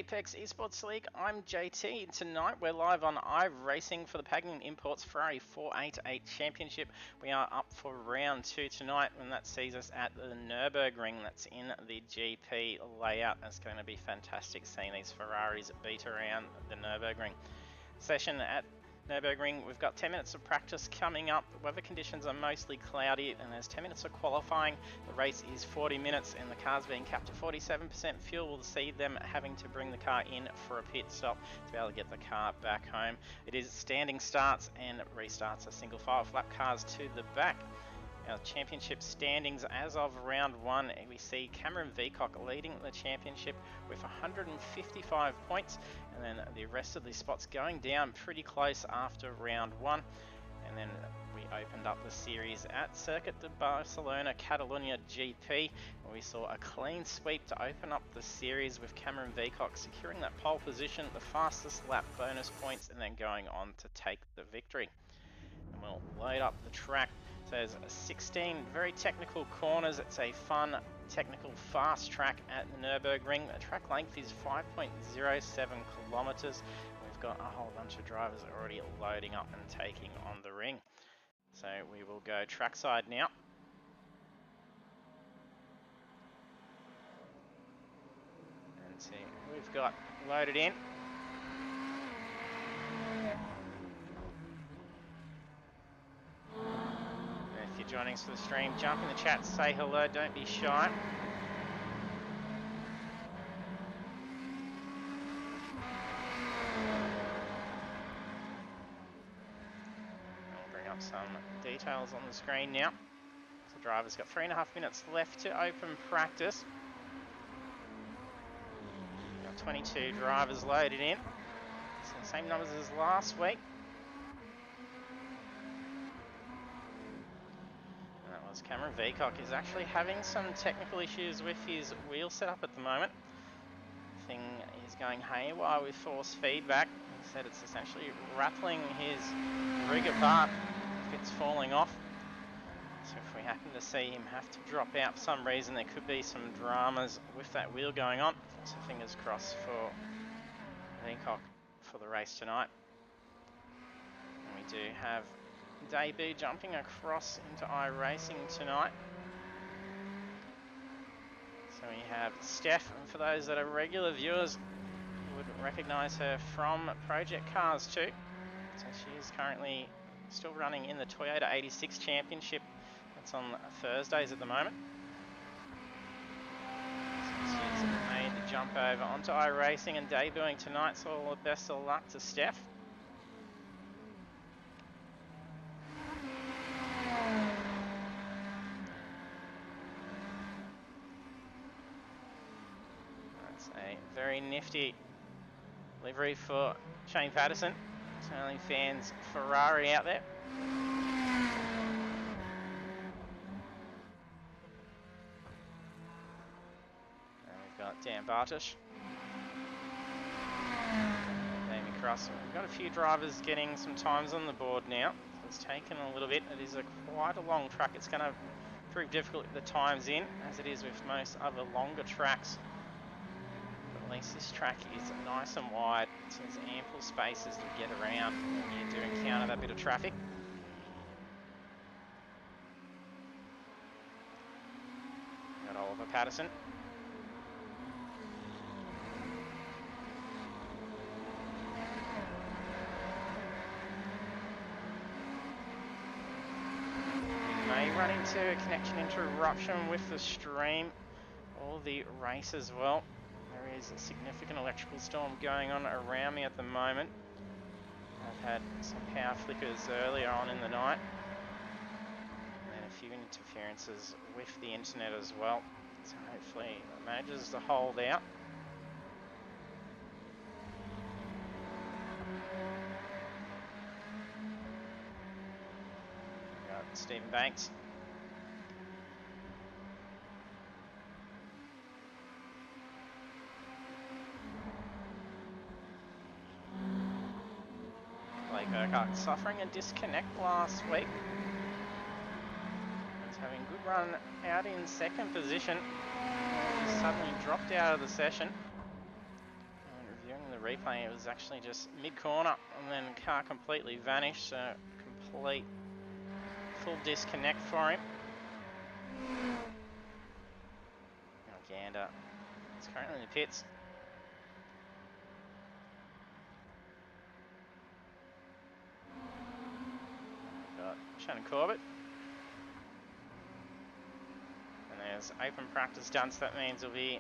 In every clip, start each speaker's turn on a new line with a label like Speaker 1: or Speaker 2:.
Speaker 1: Apex Esports League. I'm JT. Tonight we're live on iRacing for the Pagnian Imports Ferrari 488 Championship. We are up for round 2 tonight, and that sees us at the Nurburgring. That's in the GP layout. It's going to be fantastic seeing these Ferraris beat around the Nurburgring. Session at Nurburgring, we've got 10 minutes of practice coming up. The weather conditions are mostly cloudy and there's 10 minutes of qualifying. The race is 40 minutes and the car's being capped to 47% fuel. We'll see them having to bring the car in for a pit stop to be able to get the car back home. It is standing starts and restarts, a single file flap cars to the back. Our championship standings as of round 1, we see Cameron Veacock leading the championship with 155 points, and then the rest of the spots going down pretty close after round 1. And then we opened up the series at Circuit de Barcelona Catalunya GP, where we saw a clean sweep to open up the series with Cameron Veacock securing that pole position, the fastest lap bonus points, and then going on to take the victory. And we'll load up the track. So there's 16 very technical corners. It's a fun, technical, fast track at the Nurburgring. The track length is 5.07 kilometers. We've got a whole bunch of drivers already loading up and taking on the ring. So we will go trackside now. And see who we've got loaded in. If you're joining us for the stream, jump in the chat, say hello, don't be shy. I'll bring up some details on the screen now. So the driver's got 3.5 minutes left to open practice. Got 22 drivers loaded in. So the same numbers as last week. Cameron Veacock is actually having some technical issues with his wheel setup at the moment. Thing is going haywire with force feedback. He said it's essentially rattling his rig apart if it's falling off. So if we happen to see him have to drop out for some reason, there could be some dramas with that wheel going on. So fingers crossed for Veacock for the race tonight. And we do have debut jumping across into iRacing tonight. So we have Steph, and for those that are regular viewers, you would recognise her from Project Cars 2. So she is currently still running in the Toyota 86 Championship. That's on Thursdays at the moment. So she's made the jump over onto iRacing and debuting tonight, so all the best of luck to Steph. That's a very nifty livery for Shane Patterson. Certainly fans Ferrari out there. And we've got Dan Bartosh. Amy Cross. We've got a few drivers getting some times on the board now. So it's taken a little bit. It is quite a long track. It's going to prove difficult to get the times in, as it is with most other longer tracks. But at least this track is nice and wide, so there's ample spaces to get around when you do encounter that bit of traffic. Got Oliver Patterson. May run into a connection interruption with the stream or the race as well. There is a significant electrical storm going on around me at the moment. I've had some power flickers earlier on in the night, and then a few interferences with the internet as well. So hopefully it manages to hold out. Got Stephen Banks. Leagu suffering a disconnect last week. He's having a good run out in second position. He suddenly dropped out of the session. replay, it was actually just mid-corner, and then the car completely vanished, so complete full disconnect for him. Now Gander is currently in the pits. We've got Shannon Corbett. And there's open practice done, so that means we'll be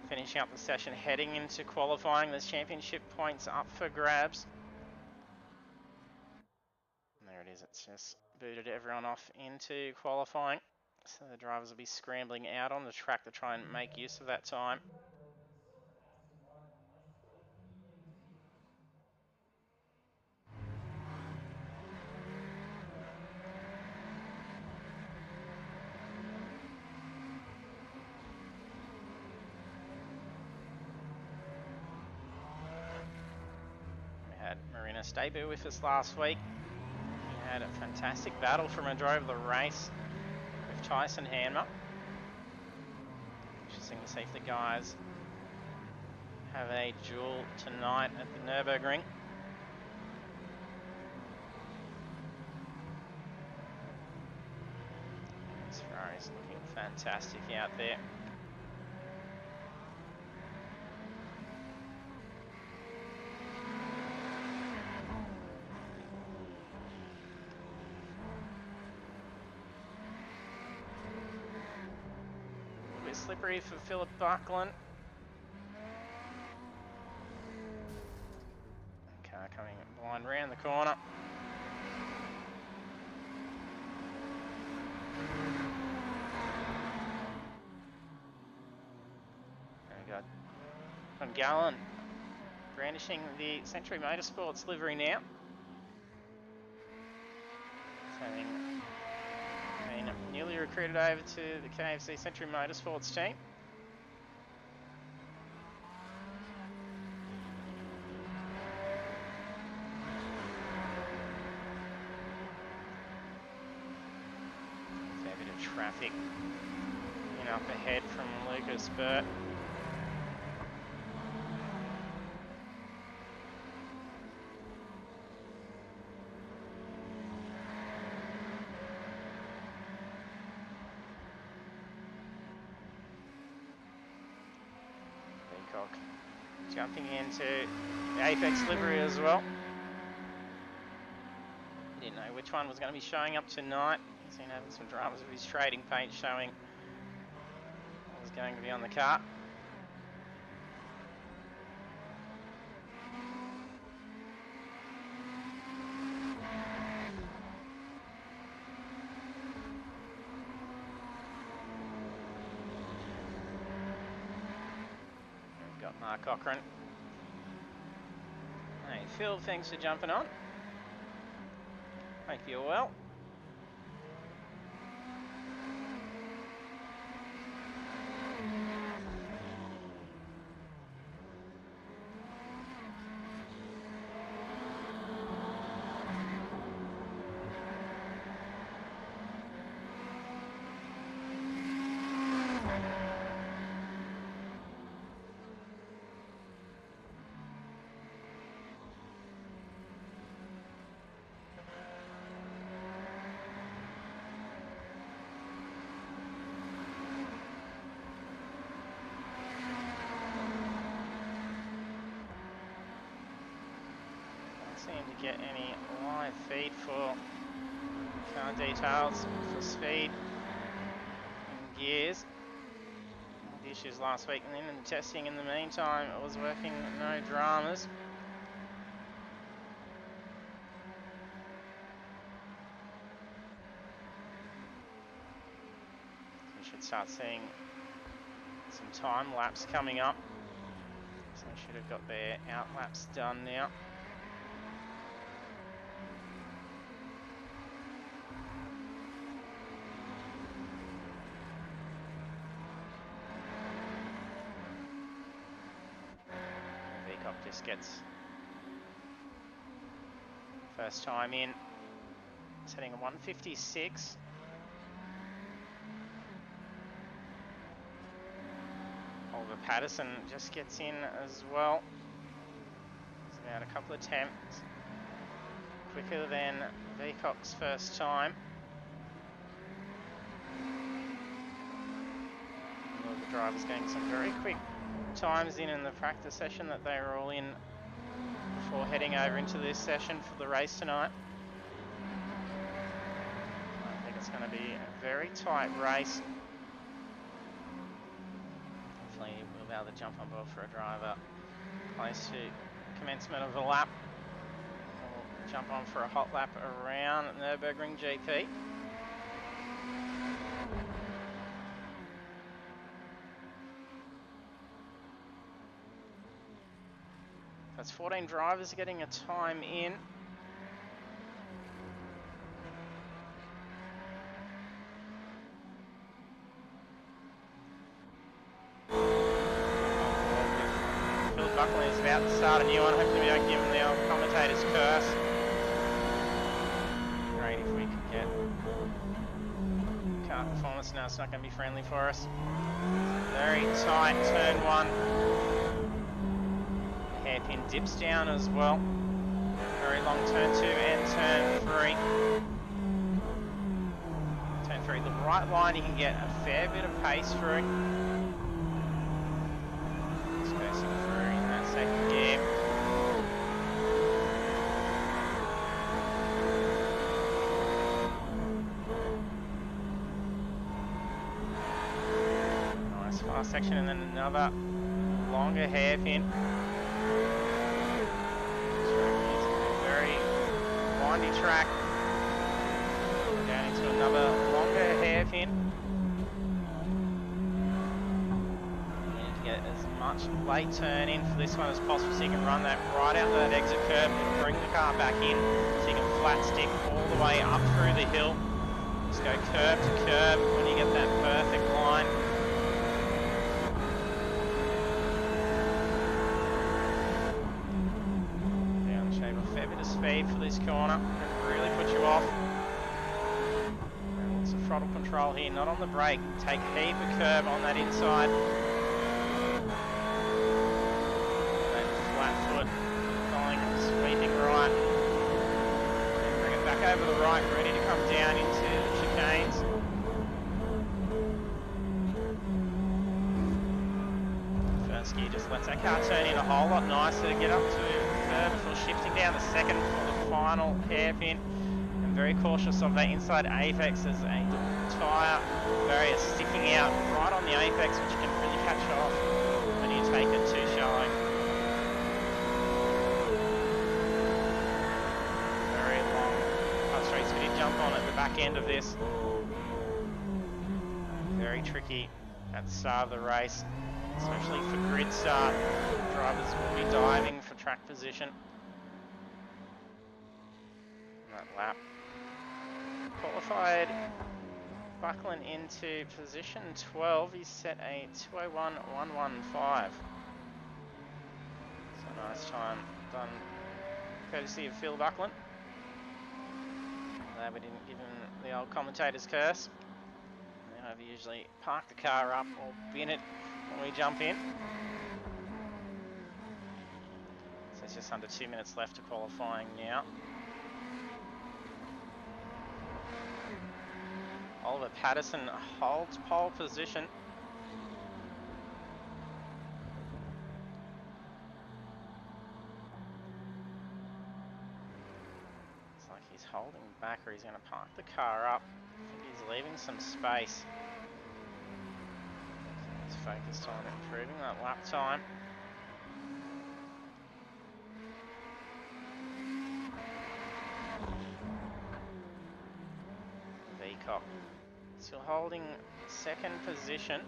Speaker 1: finishing up the session, heading into qualifying. There's championship points up for grabs. And there it is, it's just booted everyone off into qualifying. So the drivers will be scrambling out on the track to try and make use of that time. We had Marina's debut with us last week. He had a fantastic battle from a driver of the race with Tyson Hanmer. Interesting to see if the guys have a duel tonight at the Nurburgring. This Ferrari's looking fantastic out there. A bit slippery for Philip Buckland. Car coming blind round the corner. There we go. Von Gallen brandishing the Century Motorsports livery now. Having been newly recruited over to the KFC Century Motorsports team. Fair bit of traffic in up ahead from Lucas Burt. Jumping into the Apex livery as well. Didn't know which one was going to be showing up tonight. He's been having some dramas with his trading page showing what was going to be on the car. Mark Cochran. Hey Phil, thanks for jumping on. Hope you're well. Seem to get any live feed for car details for speed and gears. The issues last week, and then in the testing in the meantime it was working, no dramas. We should start seeing some time lapse coming up. So they should have got their out laps done now. Just gets first time in, setting a 156. Oliver Patterson just gets in as well. couple of attempts. Quicker than Veacock's first time. All the drivers getting some very quick times in the practice session that they were all in before heading over into this session for the race tonight. I think it's going to be a very tight race. Hopefully we'll be able to jump on board for a driver close to commencement of the lap. We'll jump on for a hot lap around Nurburgring GP. That's 14 drivers getting a time in. Buckley is about to start a new one. Hopefully we don't give him the old commentator's curse. Great if we could get car performance. Now it's not going to be friendly for us. Very tight turn one. Hairpin dips down as well. Very long turn 2 and turn 3. Turn 3, the right line you can get a fair bit of pace through. Just passing through in that second gear. Nice fast section and then another longer hairpin. Very windy track. Down into another longer hairpin. You need to get as much late turn in for this one as possible so you can run that right out to that exit curb. It'll bring the car back in so you can flat stick all the way up through the hill. Just go curb to curb when you get that perfect line. Speed for this corner, it really puts you off. And lots of throttle control here, not on the brake. Take a heap of curb on that inside. That flat foot, following sweeping right. And bring it back over the right, ready to come down into the chicanes. First gear just lets that car turn in a whole lot nicer to get up to before shifting down the second for the final hairpin, and very cautious of that inside apex as a tyre barrier sticking out right on the apex, which can really catch off when you take it too shallow. Very long straight speedy jump on at the back end of this. Very tricky at the start of the race, especially for grid start. Drivers will be diving for track position. And that lap. Qualified Buckland into position 12. He's set a 2:01.115. So nice time done courtesy of Phil Buckland. Glad we didn't give him the old commentator's curse. You know, we usually park the car up or bin it when we jump in. So it's just under 2 minutes left to qualifying now. Oliver Patterson holds pole position. It's like he's holding back, or he's going to park the car up. I think he's leaving some space. He's focused on improving that lap time. Veacock still holding second position.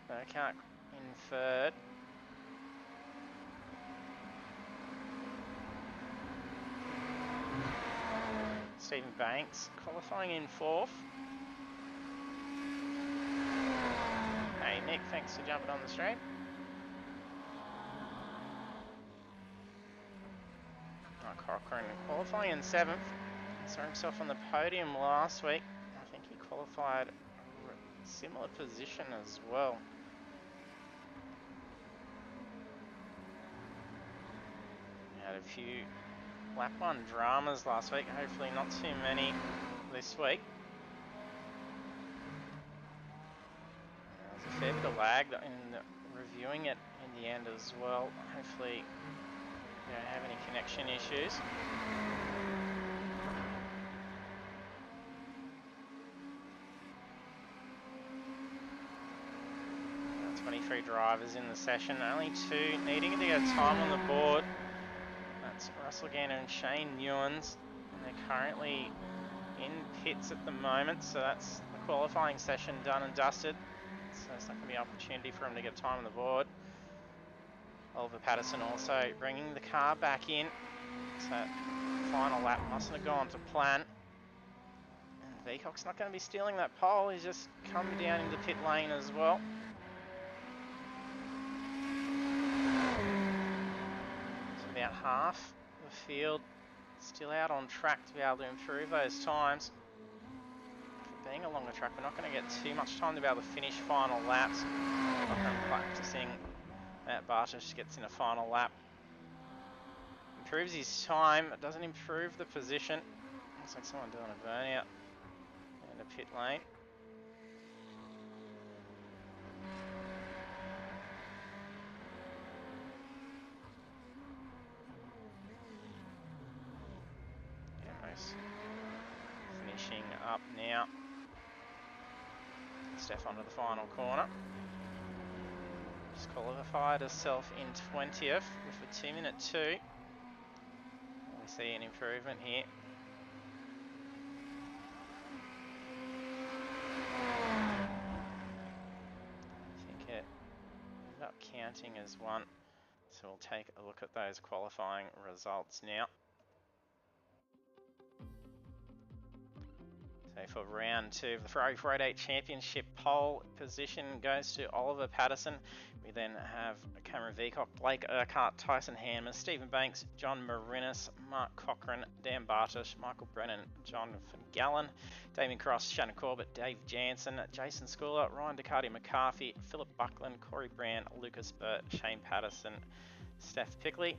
Speaker 1: Burkhart in third. Stephen Banks qualifying in fourth. Hey Nick, thanks for jumping on the stream. Cochrane qualifying in seventh. Saw himself on the podium last week. I think he qualified a similar position as well. Had a few lap 1 dramas last week, hopefully not too many this week. There's a fair bit of lag in reviewing it in the end as well. Hopefully we don't have any connection issues. 23 drivers in the session, only 2 needing to get time on the board. That's Russell Gander and Shane Newens, and they're currently in pits at the moment, so that's the qualifying session done and dusted. So it's not going to be an opportunity for him to get time on the board. Oliver Patterson also bringing the car back in, so that final lap mustn't have gone to plan. And Veacock's not going to be stealing that pole, he's just come down into pit lane as well. About half the field still out on track to be able to improve those times. For being a longer track, we're not going to get too much time to be able to finish final laps. I'm practicing Matt Bartosz gets in a final lap. Improves his time, it doesn't improve the position. Looks like someone doing a burnout in the pit lane. Finishing up now. Steph onto the final corner. Just qualified herself in 20th with a 2-minute 2. We see an improvement here. I think it ended up counting as one. So we'll take a look at those qualifying results now. So for round 2 of the Ferrari 488 Championship, pole position goes to Oliver Patterson. We then have Cameron Veacock, Blake Urquhart, Tyson Hanman, Stephen Banks, John Marinis, Mark Cochran, Dan Bartosz, Michael Brennan, Jonathan Gallen, Damien Cross, Shannon Corbett, Dave Jansen, Jason Schooler, Ryan Ducati McCarthy, Philip Buckland, Corey Brand, Lucas Burt, Shane Patterson, Steph Pickley.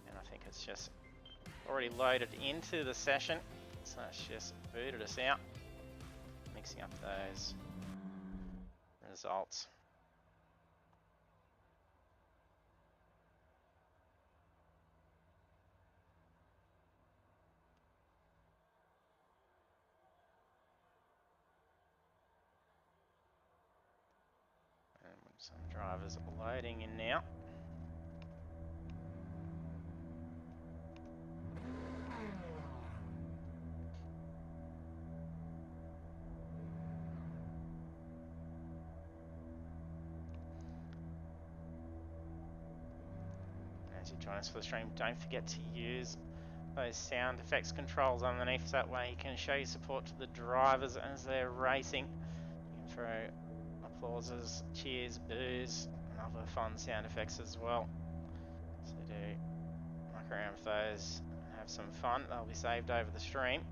Speaker 1: And I think it's just already loaded into the session. So that's just booted us out, mixing up those results. And some drivers loading in now. As you join us for the stream, don't forget to use those sound effects controls underneath, so that way you can show your support to the drivers as they're racing. You can throw applauses, cheers, boos, and other fun sound effects as well. So do muck around with those and have some fun. They'll be saved over the stream.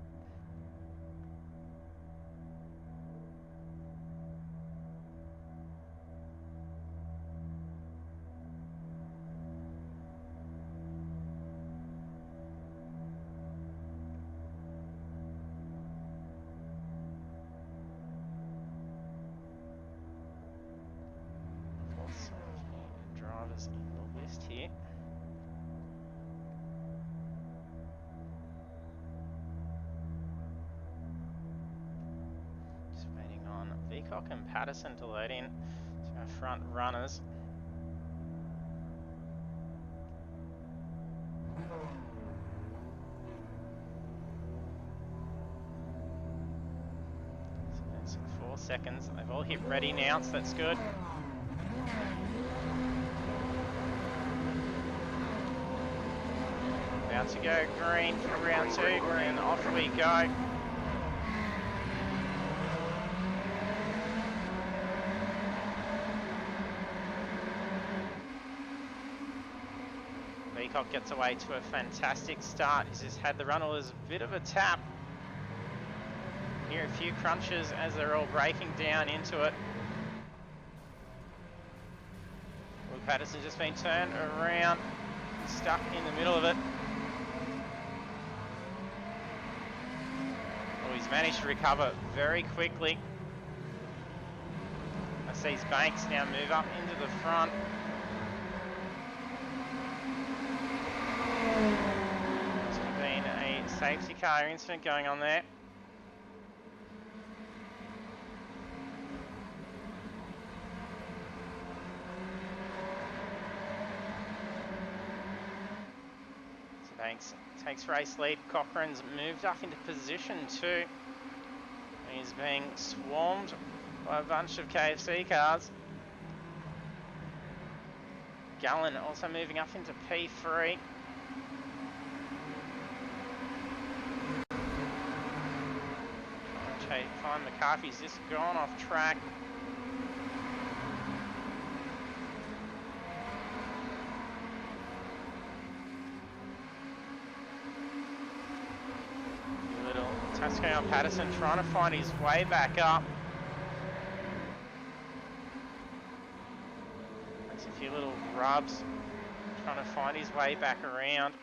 Speaker 1: Drivers in the list here. Just waiting on Veacock and Patterson to load in to our front runners. So that's 4 seconds. They've all hit ready now, so that's good. About to go green for round 2, and off we go. Veacock gets away to a fantastic start. He's just had the run was a bit of a tap. Hear a few crunches as they're all breaking down into it. Will Patterson just been turned around. stuck in the middle of it. Oh, he's managed to recover very quickly. I see Banks now move up into the front. There's been a safety car incident going on there. Banks takes race lead. Cochrane's moved up into position 2. He's being swarmed by a bunch of KFC cars. Gallen also moving up into P3. Trying to find McCarthy's just gone off track. Tasco on Patterson trying to find his way back up. Makes a few little rubs, trying to find his way back around.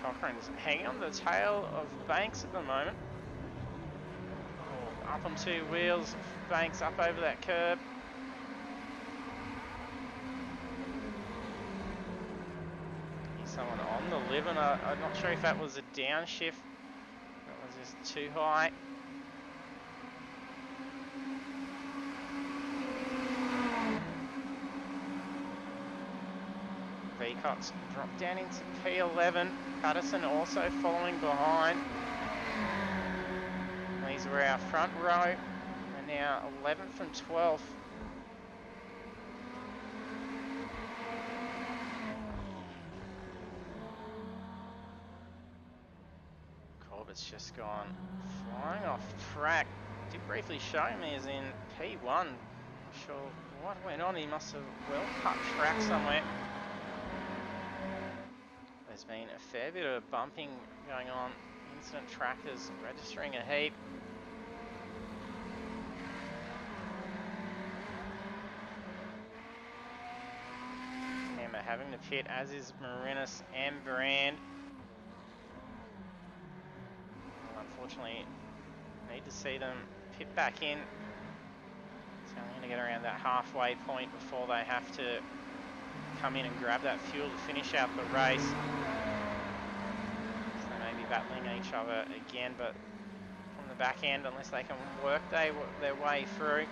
Speaker 1: Cochrane's hanging on the tail of Banks at the moment. Oh, up on 2 wheels, Banks up over that curb. Someone on the lip, and I'm not sure if that was a downshift. That was just too high. Veacock's dropped down into P11. Patterson also following behind. These were our front row, and now 11th and 12th. It's just gone flying off track. Did briefly show me as in P1. Not sure what went on. He must have well cut track somewhere. There's been a fair bit of bumping going on. Incident trackers registering a heap. Emma having to pit, as is Marinis and Brand. Unfortunately, need to see them pit back in. So I'm going to get around that halfway point before they have to come in and grab that fuel to finish out the race. So they may be battling each other again, but from the back end, unless they can work their way through.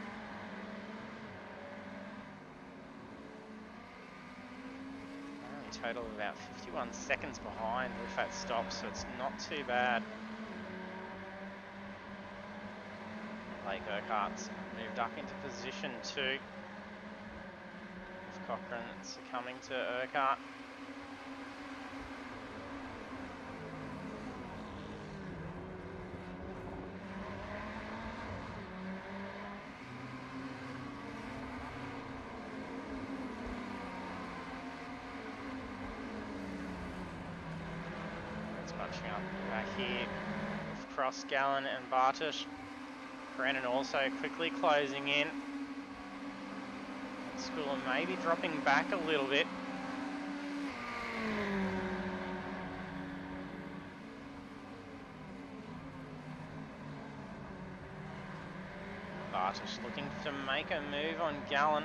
Speaker 1: Only a total of about 51 seconds behind with that stop, so it's not too bad. Blake Urquhart's moved up into position 2. With Cochrane succumbing to Urquhart. It's bunching up back here with Cross, Gallen and Bartosh. Brennan also quickly closing in. Schooler maybe dropping back a little bit. Bartosh looking to make a move on Gallen.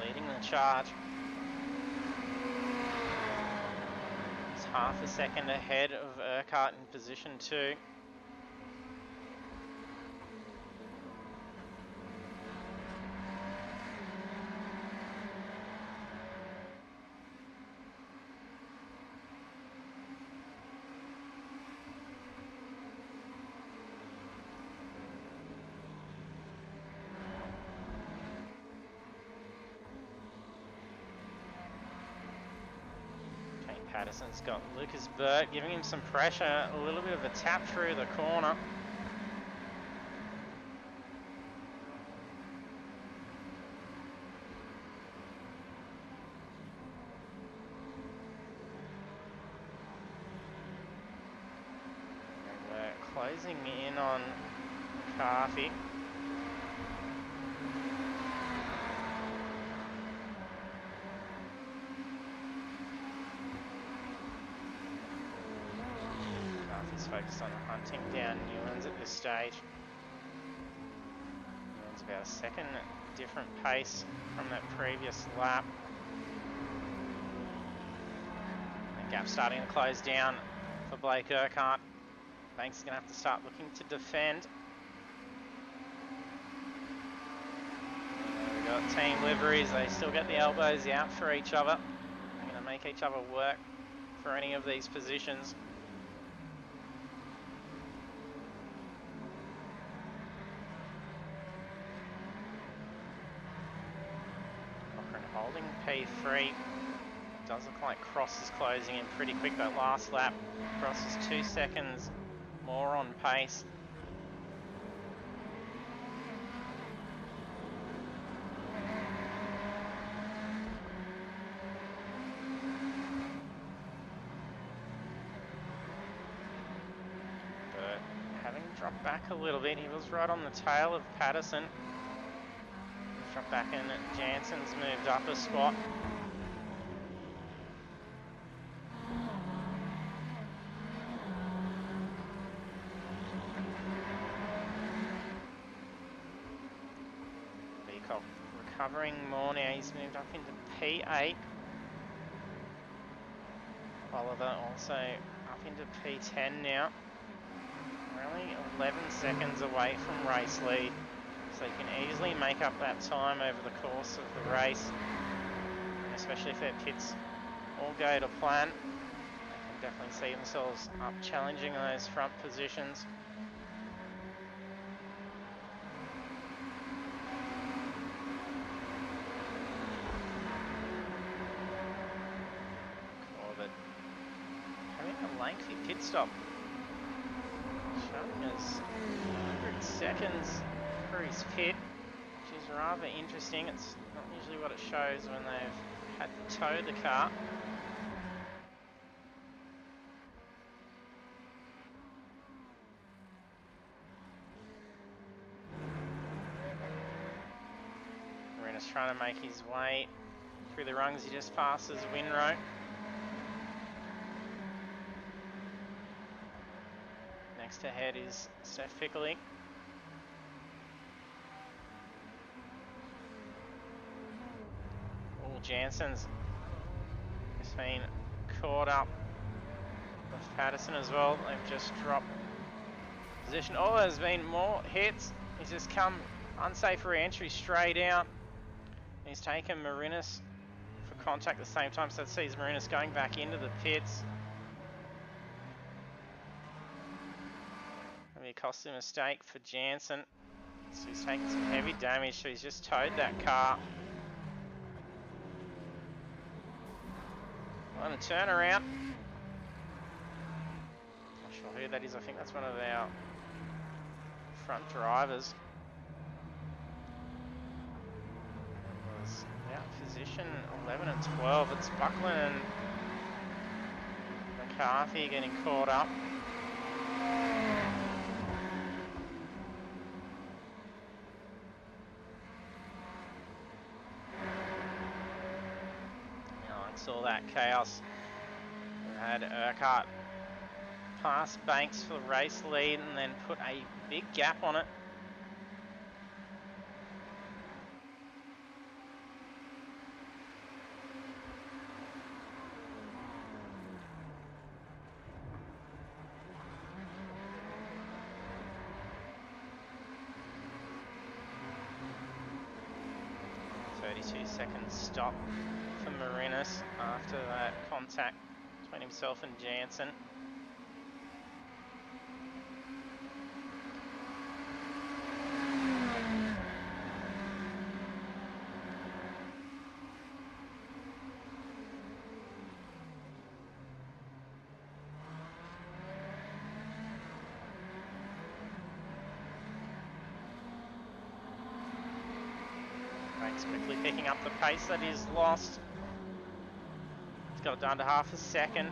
Speaker 1: Leading the charge. He's half a second ahead of Urquhart in position 2. Patterson's got Lucas Burt giving him some pressure, a little bit of a tap through the corner. closing in on McCarthy. McCarthy's focused on hunting down Newlands at this stage. Newlands about a second different pace from that previous lap. The gap starting to close down for Blake Urquhart. Banks is going to have to start looking to defend. We've got team liveries. They still get the elbows out for each other. They're going to make each other work for any of these positions. Holding P3. Does look like Cross is closing in pretty quick that last lap. Cross is 2 seconds more on pace. But having dropped back a little bit, he was right on the tail of Patterson. Drop back in, Jansen's moved up a spot. Beacock recovering more now, he's moved up into P8. Oliver also up into P10 now. We're only 11 seconds away from race lead. So you can easily make up that time over the course of the race, and especially if their pits all go to plan. They can definitely see themselves up challenging those front positions. Corbett having a lengthy pit stop, showing us 100 seconds for his pit, which is rather interesting. It's not usually what it shows when they've had to tow the car. Marina's trying to make his way through the rungs. He just passes Winrow. Next ahead is Seth Piccoli. Jansen's has been caught up with Patterson as well. They've just dropped position. Oh, there's been more hits. He's just come unsafe re-entry straight out. He's taken Marinas for contact at the same time, so that sees Marinas going back into the pits. Maybe a costly mistake for Jansen. So he's taken some heavy damage, so he's just towed that car. On a turnaround. Not sure who that is. I think that's one of our front drivers. It was out position 11 and 12. It's Buckland and McCarthy getting caught up. All that chaos. We had Urquhart pass Banks for the race lead and then put a big gap on it. Second stop for Marinas after that contact between himself and Jansen. Quickly picking up the pace that is lost. He's got it down to half a second.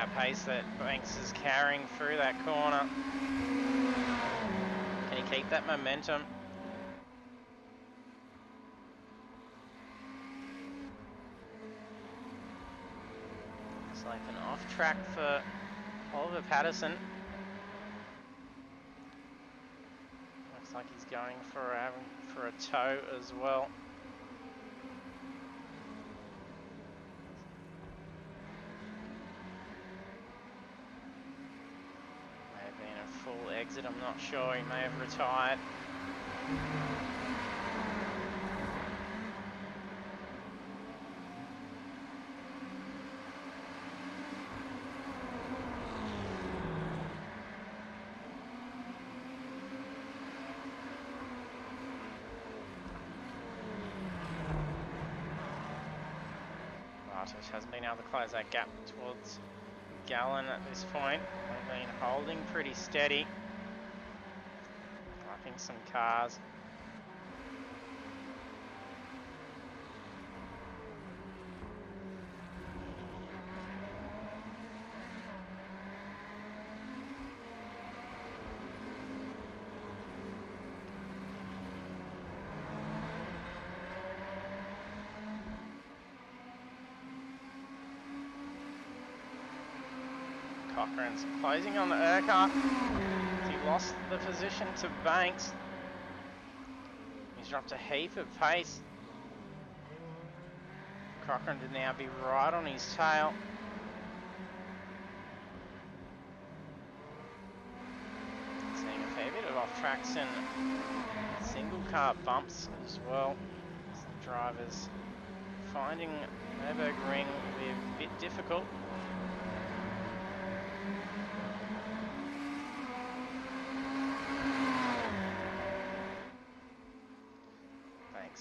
Speaker 1: that pace that Banks is carrying through that corner. Can he keep that momentum? It's like an off track for Oliver Patterson. Looks like he's going for a tow as well. May have been a full exit, I'm not sure. He may have retired. Hasn't been able to close that gap towards Gallen at this point. They've been holding pretty steady. Lapping some cars. Cochrane's closing on the Urquhart. He lost the position to Banks. He's dropped a heap of pace. Cochrane to now be right on his tail. Seeing a fair bit of off tracks and single car bumps as well. Some drivers finding Nurburgring will be a bit difficult.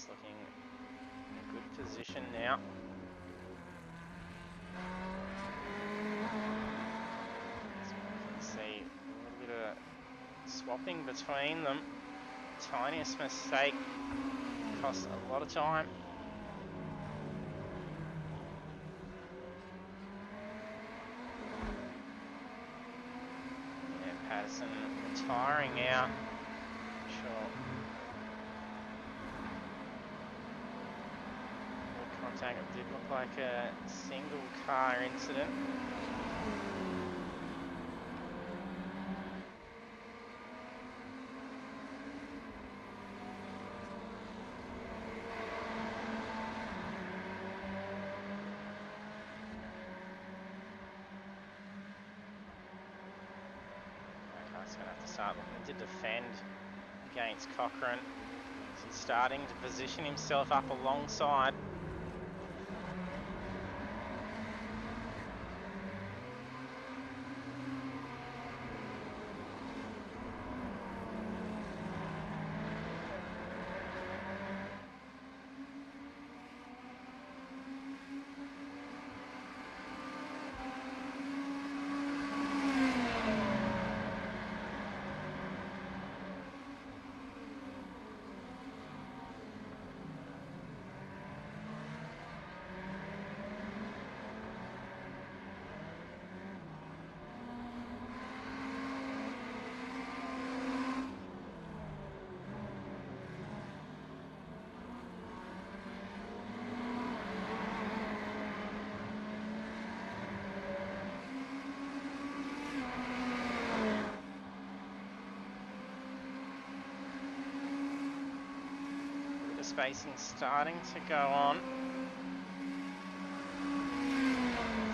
Speaker 1: Looking in a good position now. So we can see a little bit of swapping between them. Tiniest mistake cost a lot of time. Yeah, Patterson retiring out. Sure. Contact, it did look like a single car incident. Okay, so going to have to start looking to defend against Cochrane. He's starting to position himself up alongside. Spacing starting to go on.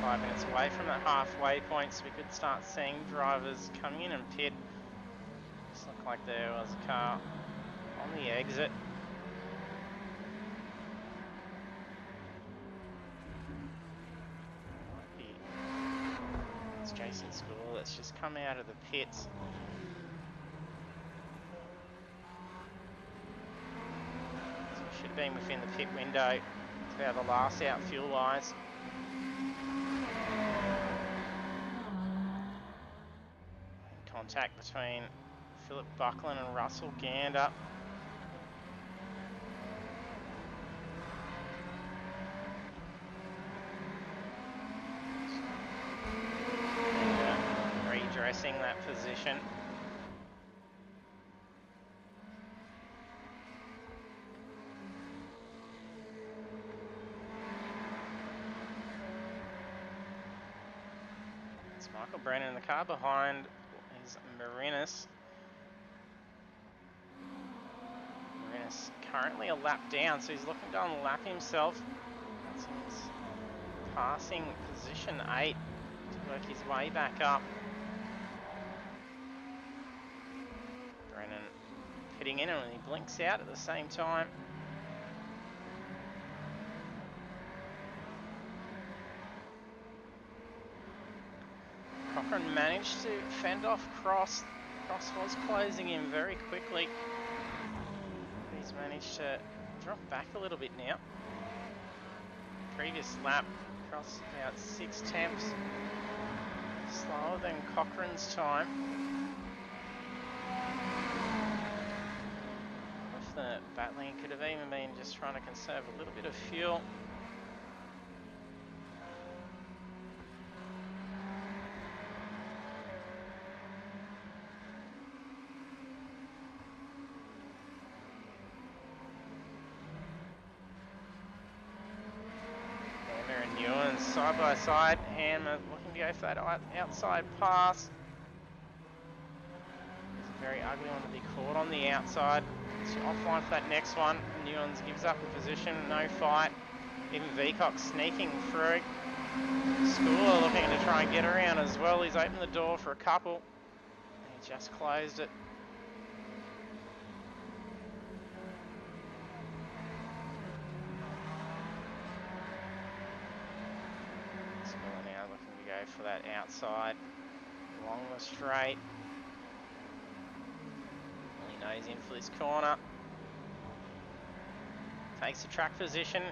Speaker 1: 5 minutes away from that halfway point, so we could start seeing drivers coming in and pit. Just looked like there was a car on the exit. It's Jason School that's just come out of the pits. Should have been within the pit window. It's about the last out fuel-wise. Contact between Philip Buckland and Russell Gander. chasing that position. It's Michael Brennan in the car behind is Marinis. Marinis currently a lap down, so he's looking to unlap himself. That's his passing position 8 to work his way back up. Brennan pitting in and he blinks out at the same time. Cochran managed to fend off Cross. Cross was closing in very quickly. He's managed to drop back a little bit now. Previous lap, Cross about 6 tenths slower than Cochran's time. If the battling could have even been just trying to conserve a little bit of fuel. Side by side, Hammer looking to go for that outside pass. It's a very ugly one to be caught on the outside. It's offline for that next one. Newlands gives up the position, no fight. Even Veacock sneaking through. Schooler looking to try and get around as well. He's opened the door for a couple. And he just closed it. For that outside, along the straight. He knows in for this corner. Takes the track position.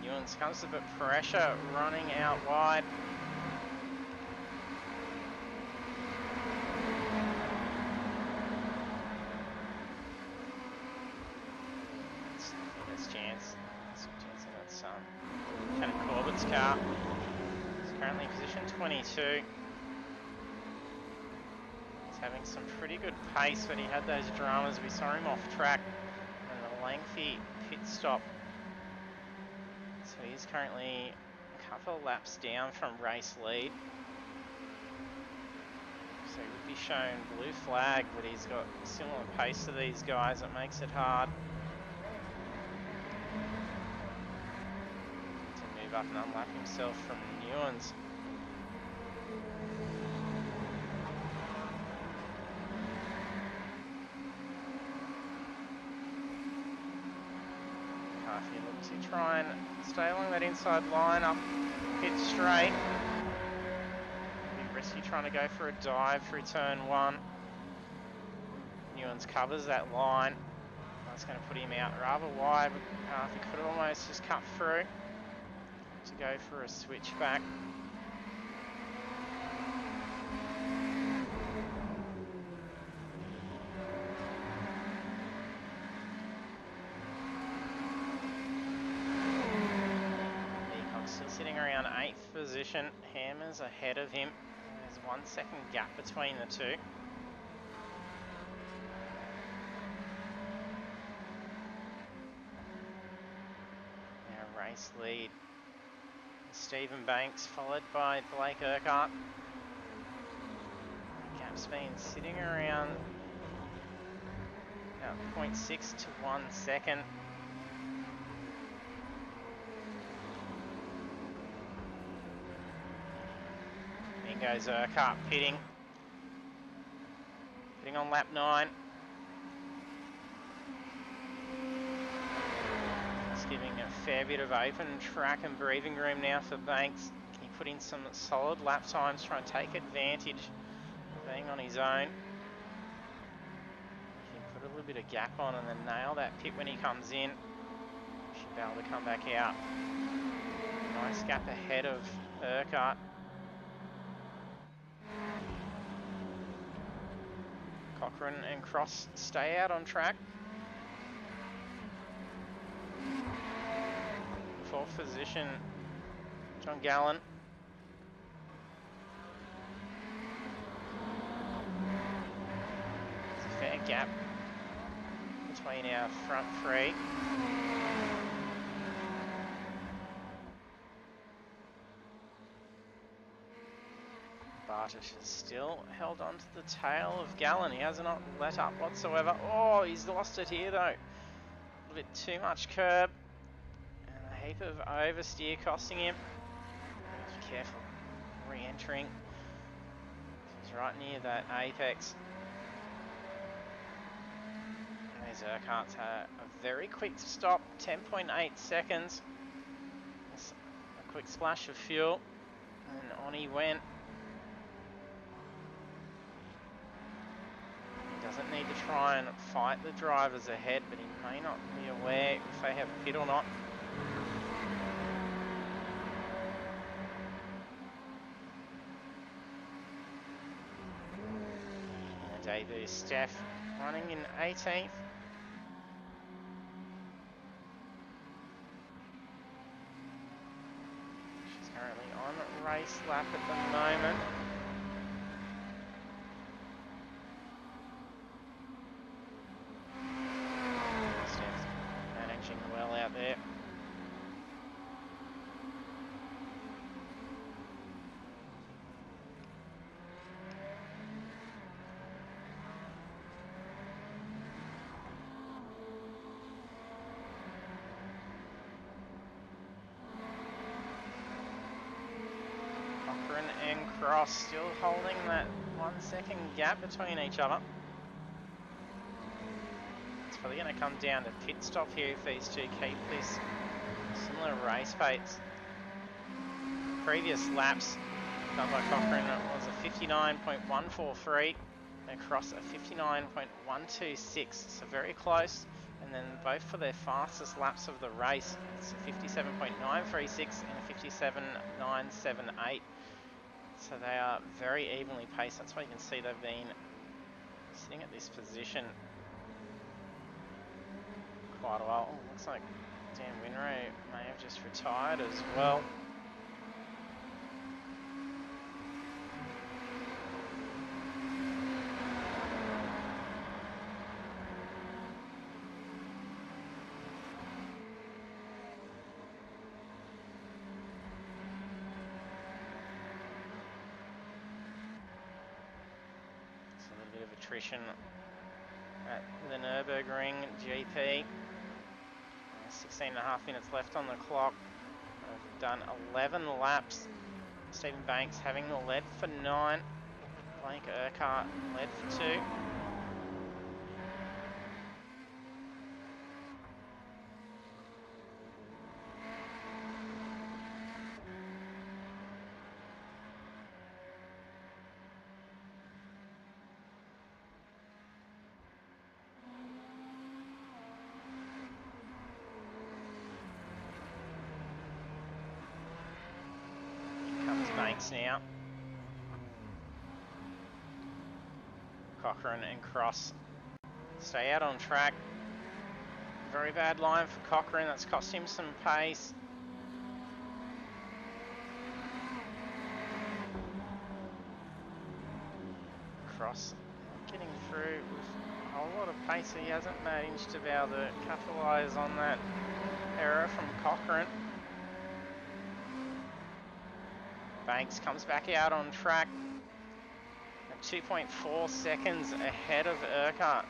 Speaker 1: Newlands comes to put pressure, running out wide. That's the best chance. That's Shannon Corbett's car. He's currently in position 22. He's having some pretty good pace, but he had those dramas. We saw him off track and the lengthy pit stop. So he's currently a couple of laps down from race lead. So he would be shown blue flag, but he's got similar pace to these guys. It makes it hard up and unlap himself from Newlands. Carthy looks to try and stay along that inside line up pit straight. Be risky trying to go for a dive through turn 1. Newlands covers that line. That's going to put him out rather wide. Carthy could have almost just cut through to go for a switchback. League's still sitting around 8th position. Hammer's ahead of him. There's 1 second gap between the two. Now race lead. Stephen Banks, followed by Blake Urquhart. The gap's been sitting around about 0.6 to 1 second. In goes Urquhart pitting. Pitting on lap 9. Giving a fair bit of open track and breathing room now for Banks. Can he put in some solid lap times, try and take advantage of being on his own? He can put a little bit of gap on and then nail that pit when he comes in. Should be able to come back out. Nice gap ahead of Urquhart. Cochran and Cross stay out on track. 4th position, John Gallen. gap between our front three. Bartosz has still held on to the tail of Gallen. He has not let up whatsoever. Oh, he's lost it here though. A little bit too much curb. And a heap of oversteer costing him. Be careful re-entering. He's right near that apex. There's Urquhart's a very quick stop, 10.8 seconds. Just a quick splash of fuel, and on he went. He doesn't need to try and fight the drivers ahead, but he may not be aware if they have pit or not. And debut Steph running in 18th. She's currently on race lap at the moment. Steph's managing well out there. And Cross still holding that 1 second gap between each other. It's probably going to come down to pit stop here if these two keep this similar race pace. Previous laps done by Cochrane was a 59.143 and Cross a 59.126, so very close. And then both for their fastest laps of the race, it's a 57.936 and a 57.978. So they are very evenly paced. That's why you can see they've been sitting at this position quite a while. Oh, looks like Dan Winrow may have just retired as well. Attrition at the Nurburgring GP. 16.5 minutes left on the clock. I've done 11 laps. Stephen Banks having the lead for 9. Blake Urquhart led for 2. Banks now. Cochrane and Cross stay out on track. Very bad line for Cochrane, that's cost him some pace. Cross not getting through with a whole lot of pace. He hasn't managed to be able to capitalise on that error from Cochrane. Banks comes back out on track at 2.4 seconds ahead of Urquhart.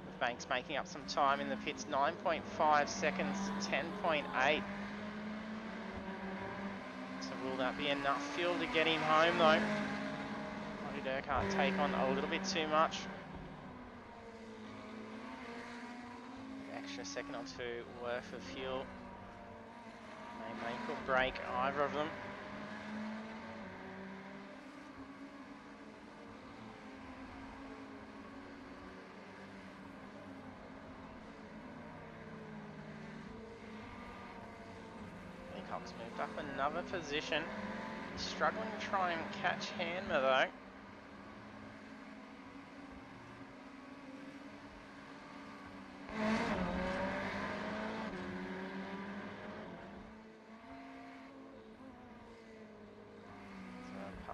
Speaker 1: With Banks making up some time in the pits, 9.5 seconds to 10.8. So will that be enough fuel to get him home though? Or did Urquhart take on a little bit too much? Extra second or two worth of fuel. May make or break either of them. Leagu's moved up another position. He's struggling to try and catch Hanmer though.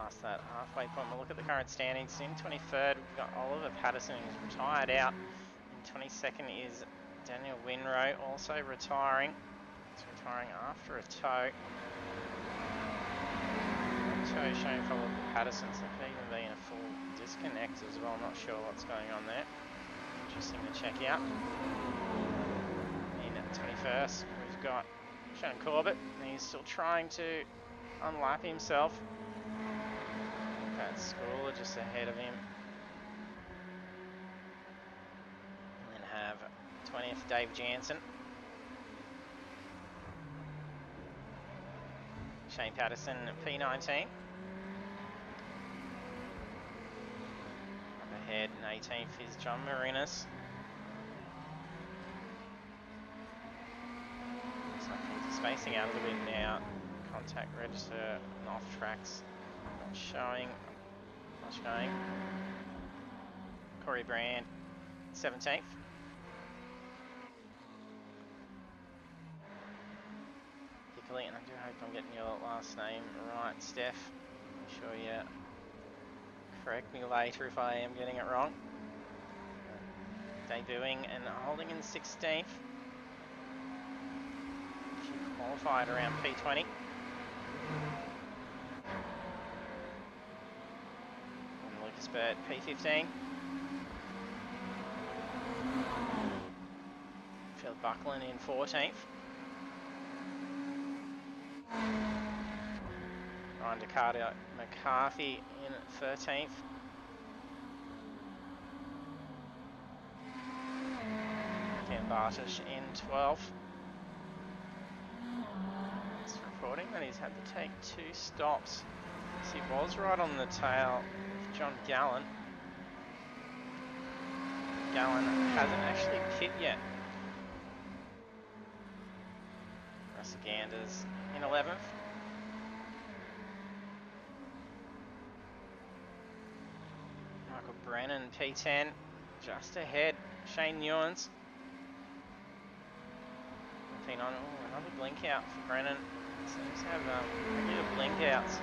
Speaker 1: past that halfway point. We'll look at the current standings. In 23rd, we've got Oliver Patterson, who's retired out. In 22nd is Daniel Winrow, also retiring. He's retiring after a tow. Tow shown for Oliver Patterson, so it could even be in a full disconnect as well. I'm not sure what's going on there. Interesting to check out. In 21st, we've got Sean Corbett, and he's still trying to unlap himself. That Schooler just ahead of him. And then have 20th Dave Jansen. Shane Patterson P19. Up ahead in 18th is John Marinas. Looks like he's spacing out a little bit now. Contact register and off tracks not showing. Corey Brand, 17th. Hickley, and I do hope I'm getting your last name right, Steph. I'm sure you correct me later if I am getting it wrong. Debuting and holding in 16th. She qualified around P20. Bird P15. Phil Buckland in 14th. Ryan Dakota McCarthy in 13th. Cam Bartish in 12th. It's reporting that he's had to take 2 stops. He was right on the tail of John Gallen. Gallen hasn't actually pit yet. Russell Ganders in 11th. Michael Brennan P10 just ahead. Shane Newens. P9. Oh, another blink out for Brennan. Seems to have regular blink outs.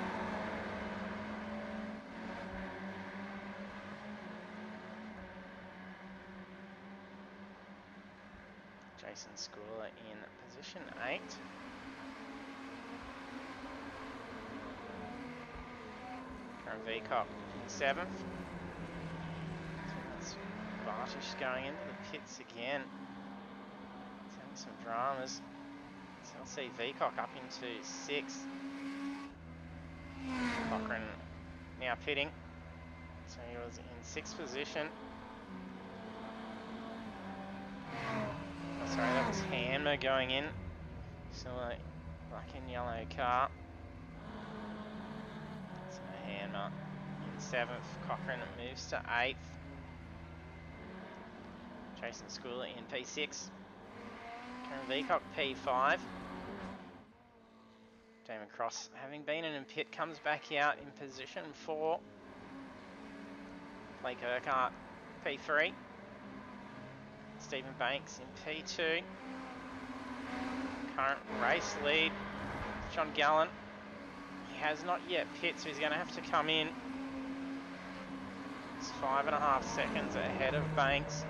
Speaker 1: Jason Schooler in position 8. Karen Veacock in 7th. So that's Bartish going into the pits again. It's having some dramas. So I'll see Veacock up into 6th. Cochrane now pitting. So he was in 6th position. Sorry, that was Hammer going in. Still a black and yellow car. So Hammer in 7th. Cochrane moves to 8th. Jason Schooler in P6. Karen Veacock P5. Damon Cross, having been in a pit, comes back out in position 4. Blake Urquhart P3. Stephen Banks in P2. Current race lead, John Gallen. He has not yet pit, so he's going to have to come in. It's 5.5 seconds ahead of Banks.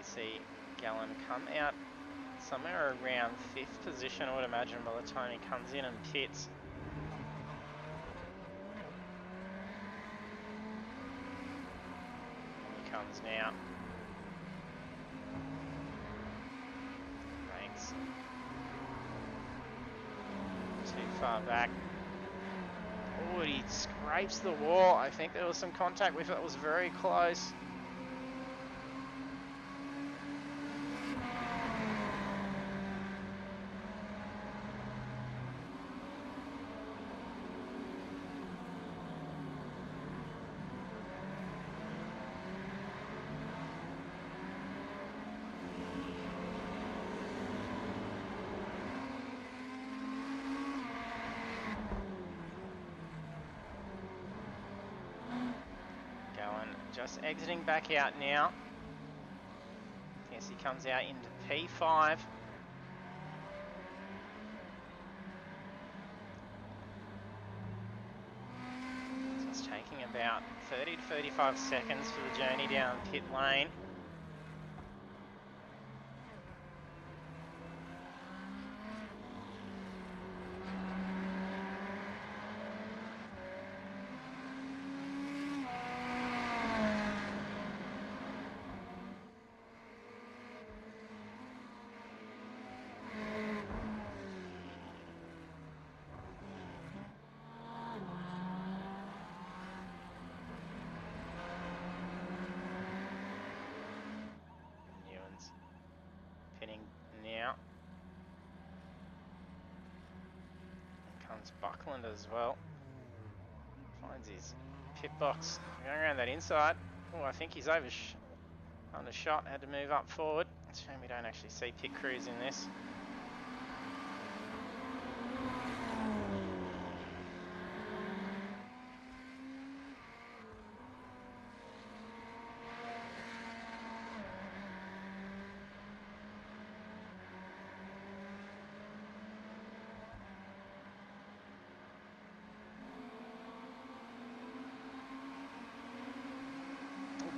Speaker 1: See Gallen come out somewhere around 5th position, I would imagine, by the time he comes in and pits. Here he comes now. Thanks. Too far back. Oh, he scrapes the wall. I think there was some contact with it. It was very close. just exiting back out now. Yes, he comes out into P5. So it's taking about 30 to 35 seconds for the journey down pit lane. Pinning now. And comes Buckland as well. Finds his pit box. Going around that inside. Oh, I think he's undershot. Had to move up forward. It's a shame we don't actually see pit crews in this.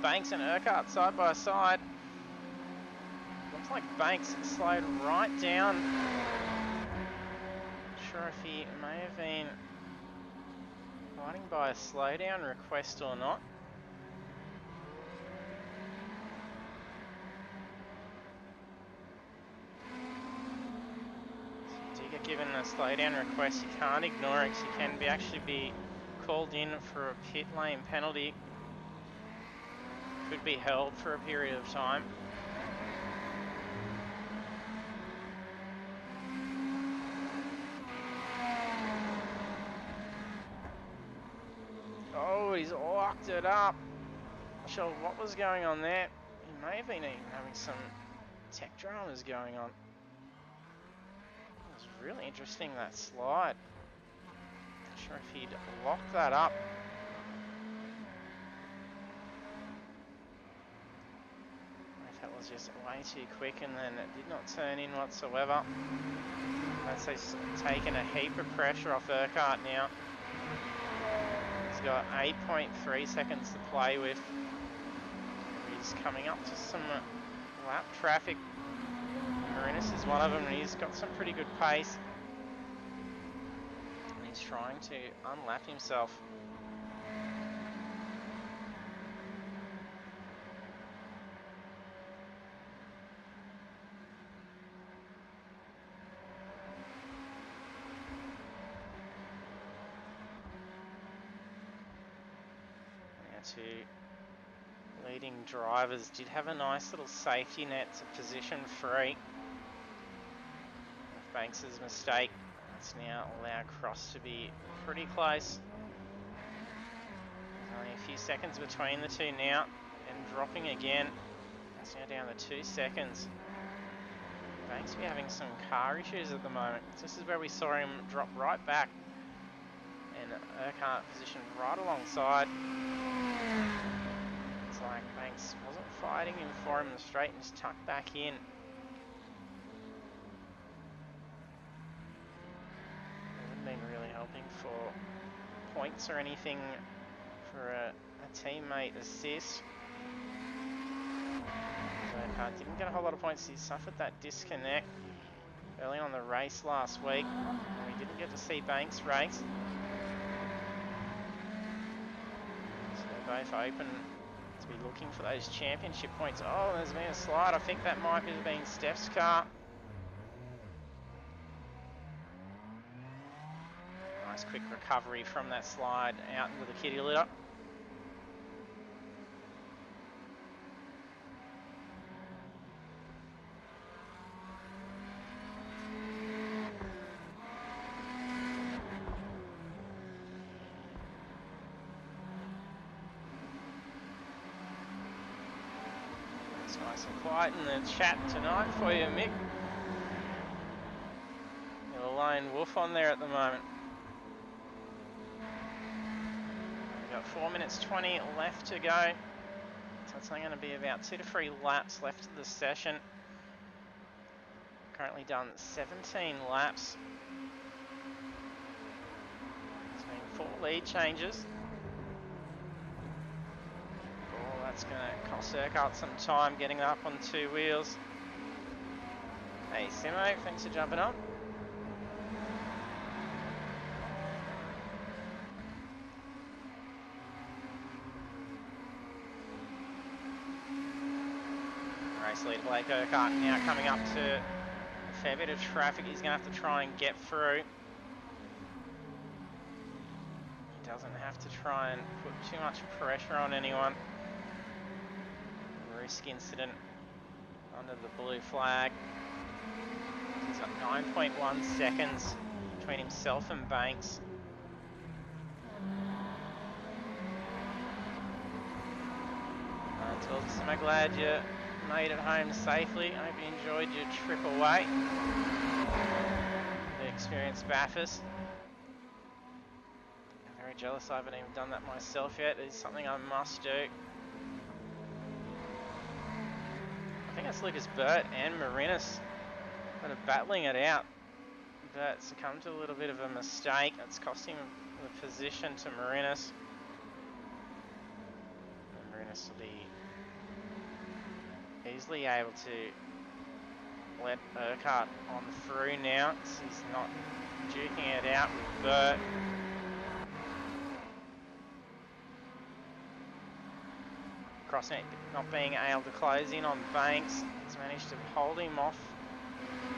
Speaker 1: Banks and Urquhart side by side. Looks like Banks slowed right down. Not sure if he may have been abiding by a slowdown request or not. So you do get given a slowdown request, you can't ignore it because you can actually be called in for a pit lane penalty. Could be held for a period of time. Oh, he's locked it up. Not sure what was going on there. He may have been even having some tech dramas going on. It was really interesting, that slide. Not sure if he'd locked that up. That was just way too quick and then it did not turn in whatsoever. That's taken a heap of pressure off Urquhart now. He's got 8.3 seconds to play with. He's coming up to some lap traffic. Marinas is one of them and he's got some pretty good pace. And he's trying to unlap himself. Two leading drivers did have a nice little safety net to position free. Banks' mistake. That's now allowed Cross to be pretty close. There's only a few seconds between the two now, and dropping again. That's now down to 2 seconds. Banks be having some car issues at the moment. This is where we saw him drop right back, and Urquhart positioned right alongside. It's like Banks wasn't fighting him for him straight and just tucked back in. It wouldn't been really helping for points or anything for a teammate assist. Urquhart didn't get a whole lot of points. He suffered that disconnect early on the race last week. And we didn't get to see Banks race. So they're both open to be looking for those championship points. Oh, there's been a slide. I think that might have been Steph's car. Nice quick recovery from that slide out into the kitty litter. It's nice and quiet in the chat tonight for you, Mick. You're a lone wolf on there at the moment. We've got 4 minutes 20 left to go. It's only going to be about 2 to 3 laps left of the session. Currently done 17 laps. It's been 4 lead changes. Oh, that's going to cost Urquhart some time getting up on 2 wheels. Hey Simo, thanks for jumping on. Race leader Blake Urquhart now coming up to a fair bit of traffic. He's going to have to try and get through. He doesn't have to try and put too much pressure on anyone. Risk incident under the blue flag. He's got 9.1 seconds between himself and Banks. I'm glad you made it home safely. I hope you enjoyed your trip away. The experienced Bathurst. I'm very jealous I haven't even done that myself yet. It's something I must do. I think that's Lucas Burt and Marinas that are battling it out. Burt succumbed to a little bit of a mistake. That's cost him the position to Marinas. And Marinas will be easily able to let Urquhart on through now. So he's not duking it out with Burt. Crossnet not being able to close in on Banks. He's managed to hold him off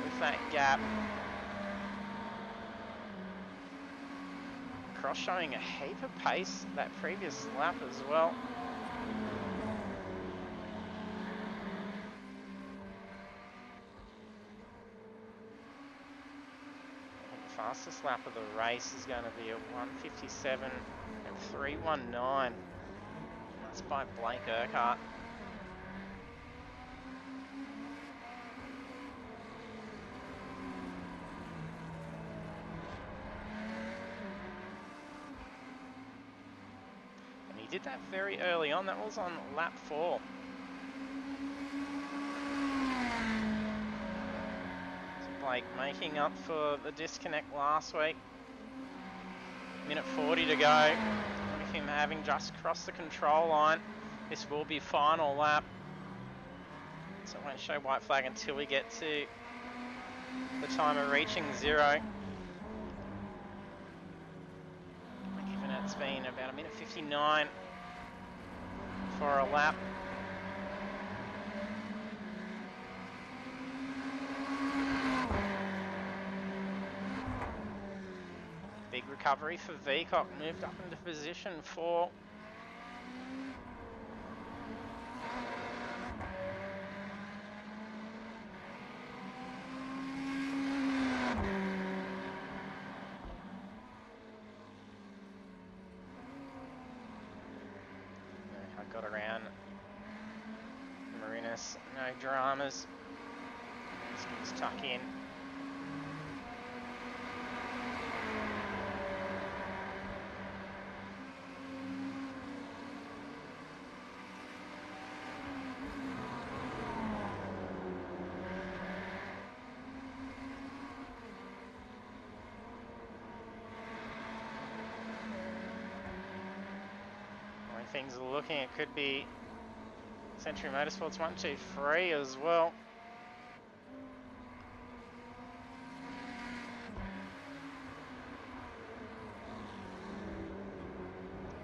Speaker 1: with that gap. Cross showing a heap of pace that previous lap as well. The fastest lap of the race is going to be a 1:57 and 3:19. That's by Blake Urquhart. And he did that very early on. That was on lap 4. So Blake making up for the disconnect last week. Minute 40 to go. With him having just crossed the control line. This will be final lap. So it won't show white flag until we get to the time of reaching 0. Given it's been about a minute 59 for a lap. Big recovery for Veacock, moved up into position 4. I got around Marinas, no dramas. Just tuck in. Things are looking, it could be Century Motorsports 1, 2, 3 as well.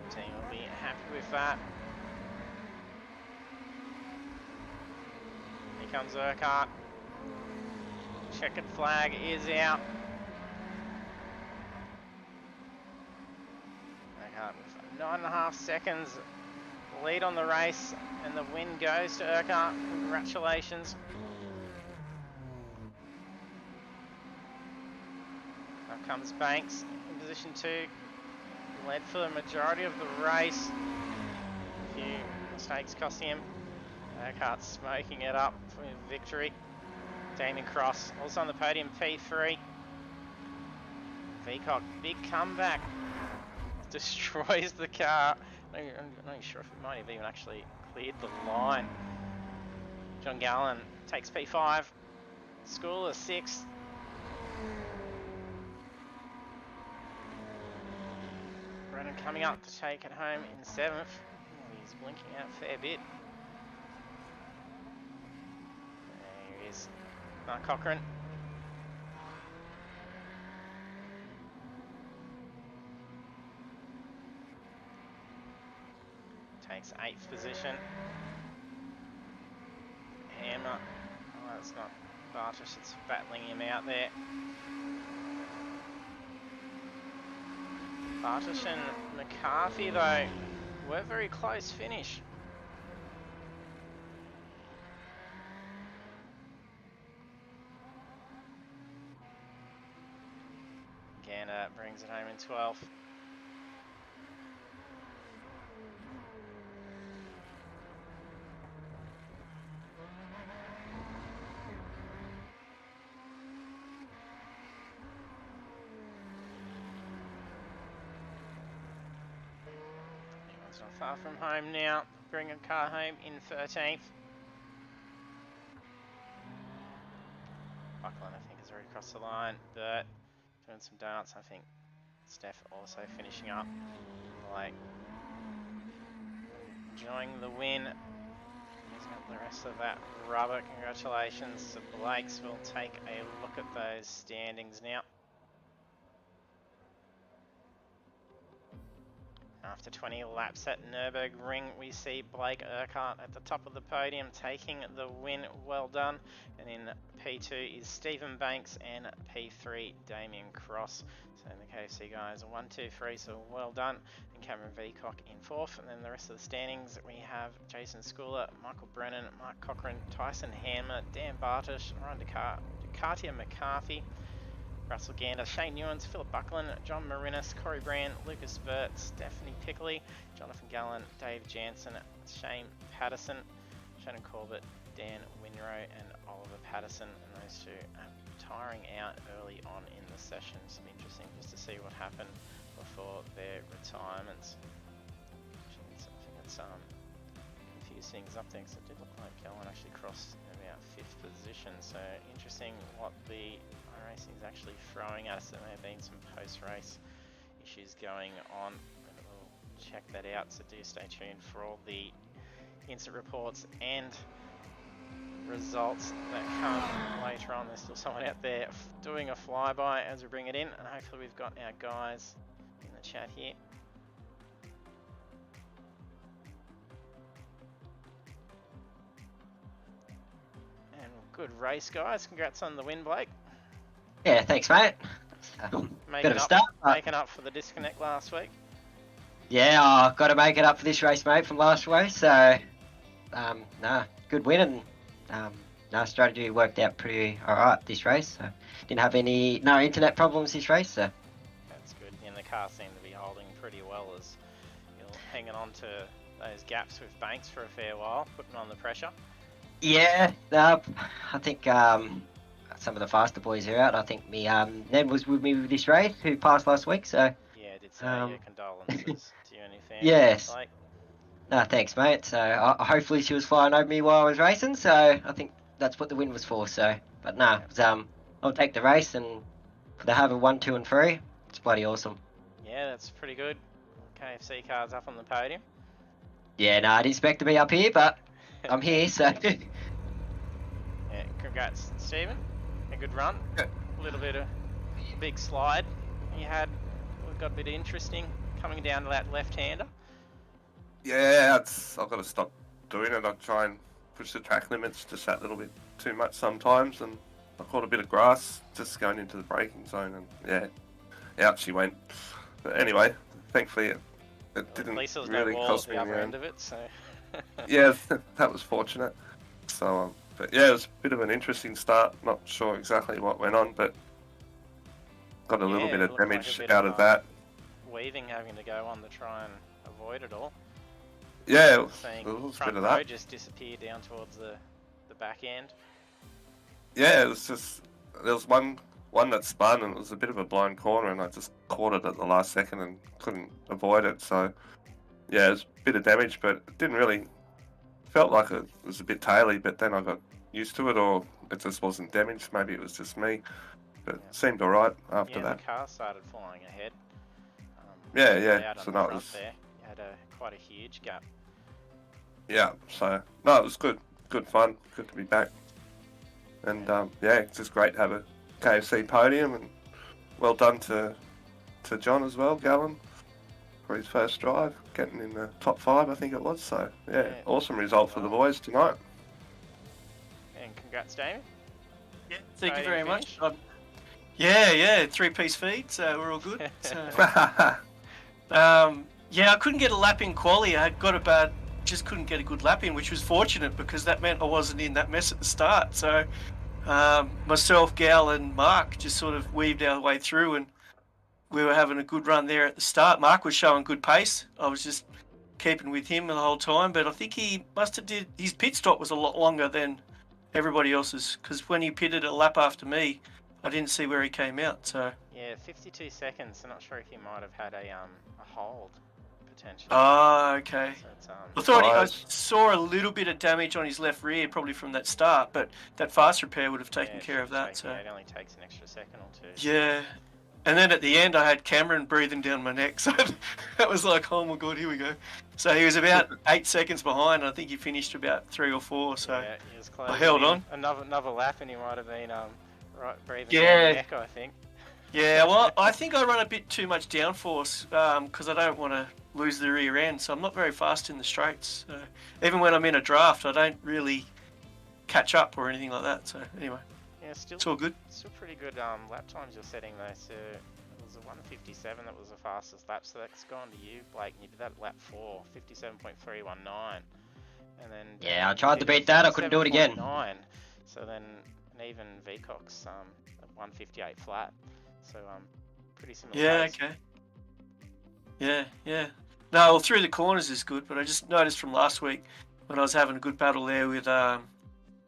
Speaker 1: Team will be happy with that. Here comes Urquhart. Checkered flag is out. Urquhart with 9.5 seconds lead on the race, and the win goes to Urquhart. Congratulations. Up comes Banks in position 2. Led for the majority of the race. A few mistakes costing him. Urquhart smoking it up for victory. Damien Cross also on the podium, P3. Veacock, big comeback. Destroys the car. I'm not even sure if it might have even actually cleared the line. John Gallen takes P5. Schooler 6th. Brennan coming up to take it home in 7th. He's blinking out a fair bit. There he is. Mark Cochran. Takes 8th position. Hammer. Oh, that's not Bartosz, it's battling him out there. Bartosz and McCarthy, though, were very close finish. Gander brings it home in 12th. Not far from home now, bring a car home in 13th. Buckland, I think, is already crossed the line, but doing some donuts. I think Steph also finishing up late. Enjoying the win. He's got the rest of that rubber. Congratulations to Blakes. We'll take a look at those standings now. After 20 laps at Nurburgring, we see Blake Urquhart at the top of the podium taking the win. Well done. And in P2 is Stephen Banks and P3 Damien Cross. So the KFC guys are 1, 2, 3, so well done. And Cameron Veacock in 4th. And then the rest of the standings, we have Jason Schooler, Michael Brennan, Mark Cochran, Tyson Hammer, Dan Bartosz, Ryan Katia McCarthy, Russell Gander, Shane Newens, Philip Buckland, John Marinis, Corey Brand, Lucas Burt, Stephanie Pickley, Jonathan Gallen, Dave Jansen, Shane Patterson, Shannon Corbett, Dan Winrow and Oliver Patterson, and those two tiring out early on in the session. It's interesting just to see what happened before their retirements. I think it's confused things up there because it did look like Gallen actually crossed about 5th position, so interesting what the iRacing is actually throwing at us. There may have been some post-race issues going on, and we'll check that out, so do stay tuned for all the instant reports and results that come later on. There's still someone out there doing a flyby as we bring it in, and hopefully we've got our guys in the chat here. And good race, guys. Congrats on the win, Blake.
Speaker 2: Yeah, thanks, mate. Bit of a start.
Speaker 1: Making up for the disconnect last week.
Speaker 2: Yeah, I've got to make it up for this race, mate, from last race. So, good win, and strategy worked out pretty alright this race. So, didn't have no internet problems this race. So
Speaker 1: that's good. And the car seemed to be holding pretty well as you're hanging on to those gaps with Banks for a fair while, putting on the pressure.
Speaker 2: Yeah, I think some of the faster boys are out. I think Ned was with me with this race, who passed last week. So
Speaker 1: yeah, I did say your condolences to you and your family.
Speaker 2: Yes. No, thanks, mate. So hopefully she was flying over me while I was racing. So I think that's what the win was for. So, but I'll take the race, and for the have a 1, 2, and 3, it's bloody awesome.
Speaker 1: Yeah, that's pretty good. KFC cars up on the podium.
Speaker 2: Yeah, no, I didn't expect to be up here, but I'm here. So.
Speaker 1: Yeah, congrats, Stephen. A good run. A little bit of big slide you had. Got a bit interesting coming down to that left-hander.
Speaker 3: Yeah, I've got to stop doing it. I try and push the track limits just that little bit too much sometimes, and I caught a bit of grass just going into the braking zone, and yeah, out she went. But anyway, thankfully it didn't really cost me.
Speaker 1: At the other end of it, so.
Speaker 3: Yeah, that was fortunate. So, but yeah, it was a bit of an interesting start. Not sure exactly what went on, but got a little bit of damage out of that.
Speaker 1: Weaving having to go on to try and avoid it all.
Speaker 3: Yeah, it was a bit of that.
Speaker 1: Just disappeared down towards the back end.
Speaker 3: Yeah, it was just there was one that spun, and it was a bit of a blind corner, and I just caught it at the last second and couldn't avoid it. So yeah, it was a bit of damage, but it didn't really felt like it was a bit taily, but then I got used to it, or it just wasn't damaged. Maybe it was just me, but it seemed alright after
Speaker 1: Yeah,
Speaker 3: that.
Speaker 1: the car started flying ahead.
Speaker 3: Yeah.
Speaker 1: Out on
Speaker 3: So
Speaker 1: the
Speaker 3: no, it
Speaker 1: front
Speaker 3: was
Speaker 1: there. You had quite a huge gap.
Speaker 3: yeah. So no, it was good fun. Good to be back, and yeah, it's just great to have a KFC podium, and well done to John as well, Gallon, for his first drive, getting in the top 5, I think it was. So yeah, awesome result for the boys tonight.
Speaker 1: And congrats, Damien.
Speaker 4: Yeah, thank you
Speaker 1: Podium
Speaker 4: very much.
Speaker 1: finish.
Speaker 4: Yeah, 3-piece feed, so we're all good. So, yeah, I couldn't get a lap in quali. I had got a bad, just couldn't get a good lap in, which was fortunate because that meant I wasn't in that mess at the start. So myself, Gal, and Mark just sort of weaved our way through, and we were having a good run there at the start. Mark was showing good pace. I was just keeping with him the whole time, but I think he must have did his pit stop was a lot longer than everybody else's, because when he pitted a lap after me, I didn't see where he came out. So
Speaker 1: Yeah, 52 seconds. I'm not sure if he might have had a hold potentially.
Speaker 4: oh, okay.
Speaker 1: So it's,
Speaker 4: I thought I
Speaker 3: Nice.
Speaker 4: saw a little bit of damage on his left rear, probably from that start, but that fast repair would have taken
Speaker 1: it
Speaker 4: care of
Speaker 1: should
Speaker 4: that.
Speaker 1: take-
Speaker 4: So
Speaker 1: yeah, it only takes an extra second or two.
Speaker 4: yeah. And then at the end, I had Cameron breathing down my neck, so that was like, oh my god, here we go. So he was about 8 seconds behind. I think he finished about 3 or 4. So
Speaker 1: Yeah, he was close.
Speaker 4: I held on.
Speaker 1: Another lap, and he might have been right breathing
Speaker 4: Yeah.
Speaker 1: down the neck, I think.
Speaker 4: yeah, well, I think I run a bit too much downforce because I don't want to lose the rear end. So I'm not very fast in the straights. So even when I'm in a draft, I don't really catch up or anything like that. So anyway,
Speaker 1: Yeah, still
Speaker 4: it's all good.
Speaker 1: Still pretty good lap times you're setting though. So it was a 1:57 that was the fastest lap. So that's gone to you, Blake. And you did that lap 4, 57.319. And then
Speaker 2: Yeah, I tried to beat that. I couldn't do it again.
Speaker 1: 57.9. So then an even VCOX 158 flat. So pretty similar.
Speaker 4: Yeah,
Speaker 1: pace.
Speaker 4: okay. Yeah. No, well, through the corners is good, but I just noticed from last week when I was having a good battle there with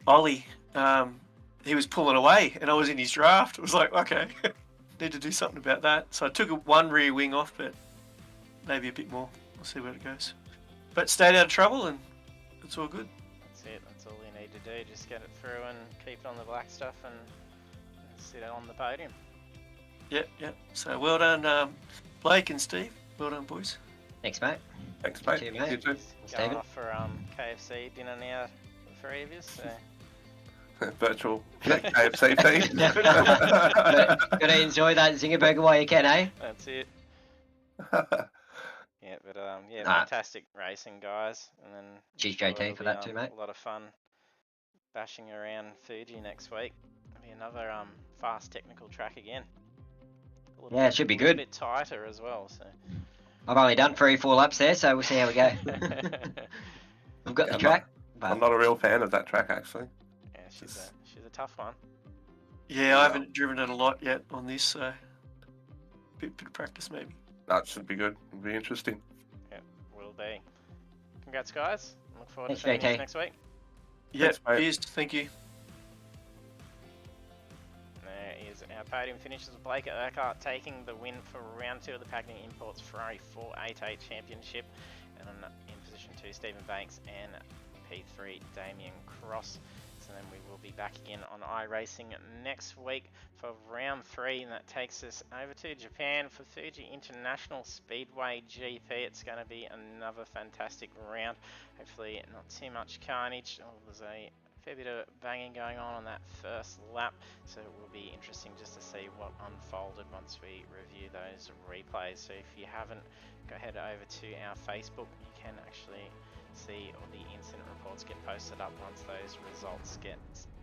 Speaker 4: Ollie, he was pulling away and I was in his draft. It was like, okay, need to do something about that. So I took one rear wing off, but maybe a bit more. We'll see where it goes. But stayed out of trouble and it's all good.
Speaker 1: That's it. That's all you need to do. Just get it through and keep it on the black stuff and sit on the podium.
Speaker 4: Yep. So well done, Blake and Steve. Well done, boys.
Speaker 2: Thanks, mate.
Speaker 3: Thanks, mate.
Speaker 2: You too, mate.
Speaker 3: You too.
Speaker 1: Going
Speaker 2: Stephen?
Speaker 1: off for KFC dinner now, the three of you. So.
Speaker 3: Virtual KFC feed.
Speaker 2: Gotta enjoy that zinger burger while you can, eh?
Speaker 1: That's it. Yeah, but yeah,
Speaker 2: Alright.
Speaker 1: fantastic racing, guys. And then
Speaker 2: Cheers,
Speaker 1: I'm sure
Speaker 2: JT,
Speaker 1: it'll
Speaker 2: for
Speaker 1: be,
Speaker 2: that too, mate.
Speaker 1: A lot of fun bashing around Fuji next week. It'll be another fast technical track again.
Speaker 2: Yeah, it should be
Speaker 1: A little
Speaker 2: good.
Speaker 1: bit tighter as well. So.
Speaker 2: I've only done 3-4 laps there, so we'll see how we go. We've got the track.
Speaker 3: I'm not a real fan of that track, actually.
Speaker 1: Yeah, she's a tough one.
Speaker 4: Yeah, I haven't driven it a lot yet on this, so bit of practice maybe.
Speaker 3: That should be good. It'll be interesting.
Speaker 1: Yeah, will be. Congrats, guys. Look forward
Speaker 2: Thanks,
Speaker 1: to seeing you
Speaker 2: JT.
Speaker 1: next week.
Speaker 4: Yeah,
Speaker 3: Thanks, mate.
Speaker 4: cheers. Thank you.
Speaker 1: There is our podium finishes. Blake Urquhart taking the win for round 2 of the Pagnian Imports Ferrari 488 Championship. And in position 2, Stephen Banks, and P3, Damien Cross. So then we will be back again on iRacing next week for round 3, and that takes us over to Japan for Fuji International Speedway GP. It's going to be another fantastic round. Hopefully not too much carnage. Oh, there's a fair bit of banging going on that first lap, so it will be interesting just to see what unfolded once we review those replays. So if you haven't, go ahead over to our Facebook. You can actually see all the incident reports get posted up once those results get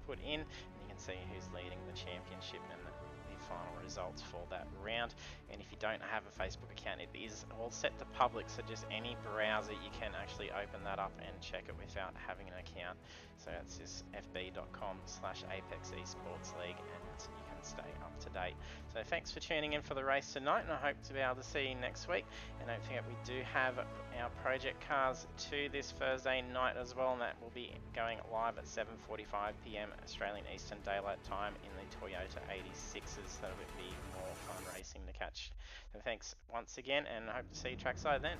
Speaker 1: put in, and you can see who's leading the championship and the final results for that round. And if you don't have a Facebook account, it is all set to public, so just any browser you can actually open that up and check it without having an account. So it's just fb.com/Apex Esports League, and you can stay up to date. So thanks for tuning in for the race tonight, and I hope to be able to see you next week. And don't forget, we do have our Project Cars 2 this Thursday night as well, and that will be going live at 7:45 PM Australian Eastern Daylight Time in the Toyota 86s. That'll be more fun racing to catch. So thanks once again, and I hope to see you trackside then.